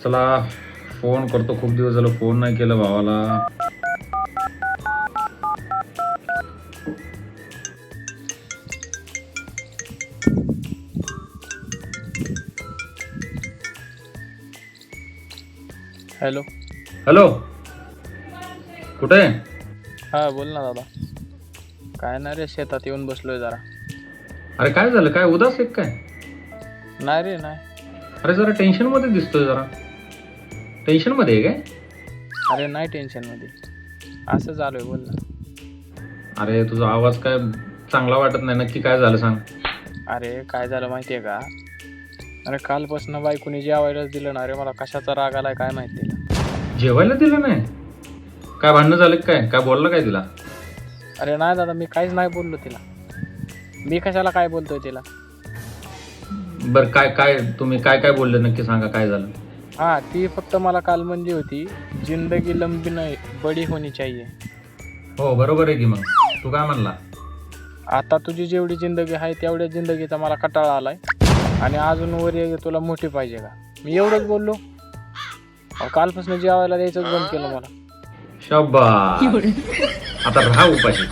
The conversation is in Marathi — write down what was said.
चला फोन करतो, खूप दिवस झालं फोन नाही केला भावाला. हॅलो. हॅलो, कुठे आहे? हा बोल ना दादा. काय नाही रे, शेतात येऊन बसलोय जरा. अरे काय झालं, काय उदास आहे काय? नाही रे नाही. अरे जरा टेन्शन मध्ये दिसतोय, जरा टेन्शन मध्ये आहे काय? अरे नाही टेन्शन मध्ये, असं झालोय. बोल ना. अरे तुझा आवाज काय चांगला वाटत नाही, नक्की काय झालं सांग. अरे काय झालं माहितीये का? अरे कालपासून बायकोनी जेवायलाच दिलं ना रे. मला कशाचा राग आलाय काय माहिती तिला. जेवायला दिलं नाही? काय भांडणं झालं काय? काय बोललं काय तिला? अरे नाही दादा, मी काहीच नाही बोललो तिला. मी कशाला काय बोलतोय तिला. बरं काय काय तुम्ही काय काय बोलले नक्की सांगा, काय झालं? हा, ती फक्त मला काल म्हणली होती, जिंदगी लंबी नाही बडी होनी चाहिए. हो बरोबर आहे की, मग तू काय म्हणला? आता तुझी जेवढी जिंदगी आहे तेवढ्या जिंदगीचा मला कटाळा आलाय आणि अजून वर तुला मोठी पाहिजे का? मी एवढंच बोललो. कालपासून जेवायला द्यायचंच बंद केलं मला. शाबास, आता राहा उपाशी.